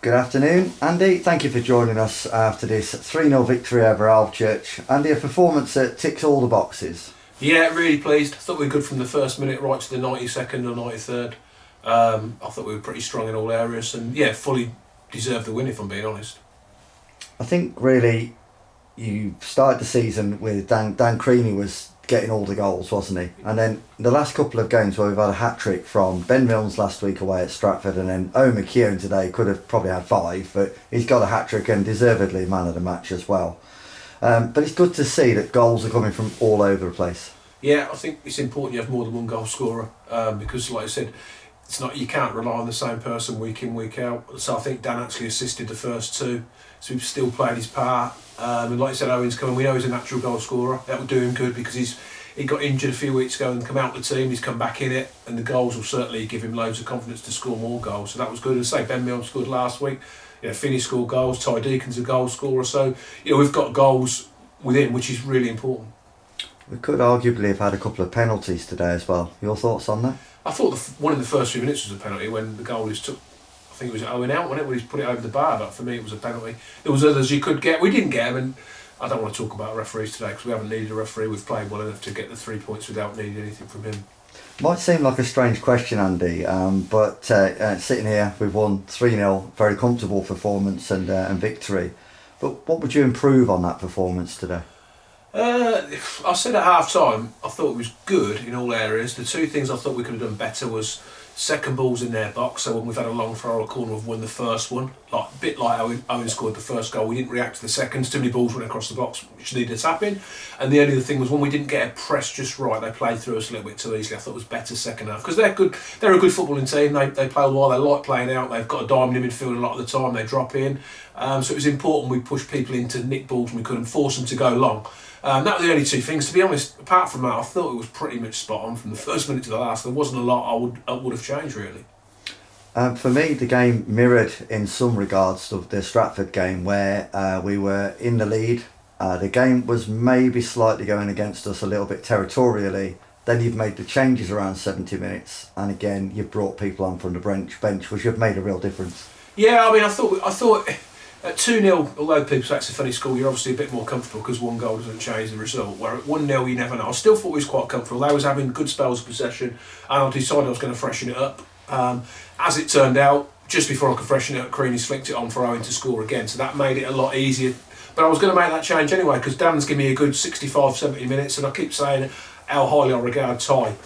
Good afternoon, Andy. Thank you for joining us after this 3-0 victory over Alvechurch. Andy, a performance that ticks all the boxes. Yeah, really pleased. I thought we were good from the first minute right to the 92nd or 93rd. I thought we were pretty strong in all areas and fully deserved the win if I'm being honest. I think really you started the season with Dan Creaney was getting all the goals, wasn't he? And then the last couple of games where we've had a hat-trick from Ben Milnes last week away at Stratford, and then Owen McKeown today could have probably had 5, but he's got a hat-trick and deservedly man of the match as well. But it's good to see that goals are coming from all over the place. Yeah, I think it's important you have more than one goal scorer because, like I said, it's not you can't rely on the same person week in, week out. So I think Dan actually assisted the first 2, so he's still played his part. And like I said, Owen's coming. We know he's a natural goal scorer. That will do him good because he got injured a few weeks ago and come out of the team. He's come back in it, and the goals will certainly give him loads of confidence to score more goals. So that was good. And say Ben Milne scored last week. Finney scored goals. Ty Deacon's a goal scorer. So we've got goals within, which is really important. We could arguably have had a couple of penalties today as well. Your thoughts on that? I thought one in the first few minutes was a penalty when the goalies took. I think it was Owen out, wasn't it, when he's put it over the bar, but for me it was a penalty. There was others you could get. We didn't get them, and I don't want to talk about referees today because we haven't needed a referee. We've played well enough to get the 3 points without needing anything from him. Might seem like a strange question, Andy, but sitting here, we've won 3-0, very comfortable performance and victory. But what would you improve on that performance today? I said at half time I thought it was good in all areas. The 2 things I thought we could have done better was second balls in their box. So when we've had a long throw or a corner, we've won the first one. A bit like Owen scored the first goal. We didn't react to the seconds. Too many balls went across the box, which needed a tap in. And the only other thing was when we didn't get a press just right, they played through us a little bit too easily. I thought it was better second half because they're good. They're a good footballing team. They play well. They like playing out. They've got a diamond in midfield a lot of the time. They drop in. So it was important we pushed people in to nick balls and we couldn't force them to go long. That were the only 2 things. To be honest, apart from that, I thought it was pretty much spot on from the first minute to the last. There wasn't a lot I would have changed really. For me, the game mirrored in some regards of the Stratford game where we were in the lead. The game was maybe slightly going against us a little bit territorially. Then you've made the changes around 70 minutes, and again you've brought people on from the bench, which have made a real difference. Yeah, I mean, I thought at 2-0, although people say it's a funny score, you're obviously a bit more comfortable because 1 goal doesn't change the result. Where at 1-0, you never know. I still thought it was quite comfortable. They was having good spells of possession, and I decided I was going to freshen it up. As it turned out, just before I could freshen it up, Creaney's flicked it on for Owen to score again, so that made it a lot easier. But I was going to make that change anyway because Dan's given me a good 65, 70 minutes, and I keep saying how highly I regard Ty.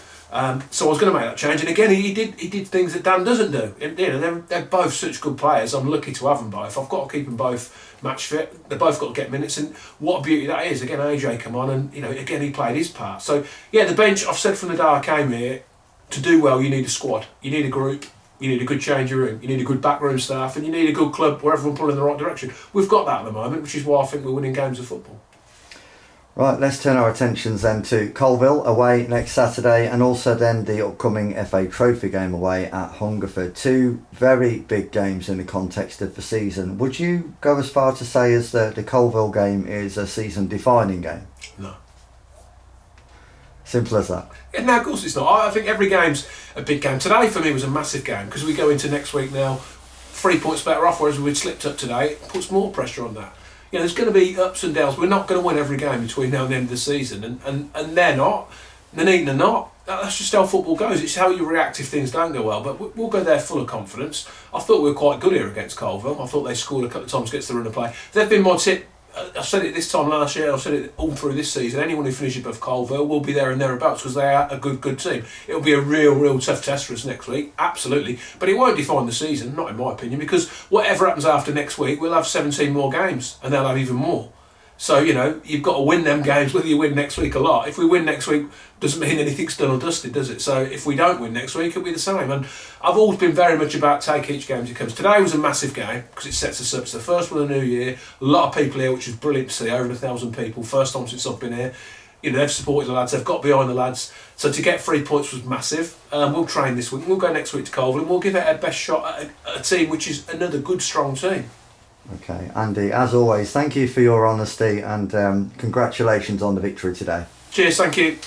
So I was going to make that change, and again he did things that Dan doesn't do. They're both such good players. I'm lucky to have them both. I've got to keep them both match fit. They've both got to get minutes, and what a beauty that is. Again, AJ come on, and again he played his part. So the bench. I've said from the day I came here, to do well you need a squad, you need a group, you need a good changing room, you need a good backroom staff, and you need a good club where everyone pulling in the right direction. We've got that at the moment, which is why I think we're winning games of football. Right, let's turn our attentions then to Colville away next Saturday, and also then the upcoming FA Trophy game away at Hungerford. 2 very big games in the context of the season. Would you go as far to say as the Colville game is a season-defining game? No. Simple as that. Yeah, no, of course it's not. I think every game's a big game. Today for me was a massive game because we go into next week now 3 points better off, whereas we'd slipped up today. It puts more pressure on that. There's going to be ups and downs. We're not going to win every game between now and the end of the season, and they're not. They're not. That's just how football goes. It's how you react if things don't go well. But we'll go there full of confidence. I thought we were quite good here against Colville. I thought they scored a couple of times against the run of play. They've been my tip. I've said it this time last year, I've said it all through this season. Anyone who finishes above Colville will be there and thereabouts because they are a good team. It'll be a real tough test for us next week, absolutely. But it won't define the season, not in my opinion, because whatever happens after next week, we'll have 17 more games and they'll have even more. So, you've got to win them games whether you win next week a lot. If we win next week, doesn't mean anything's done or dusted, does it? So if we don't win next week, it'll be the same. And I've always been very much about take each game as it comes. Today was a massive game because it sets us up. It's the first one of the new year. A lot of people here, which is brilliant to see, over 1,000 people. First time since I've been here. They've supported the lads, they've got behind the lads. So to get 3 points was massive. We'll train this week. We'll go next week to Colville and we'll give it our best shot at a team which is another good, strong team. Okay, Andy, as always, thank you for your honesty and congratulations on the victory today. Cheers, thank you.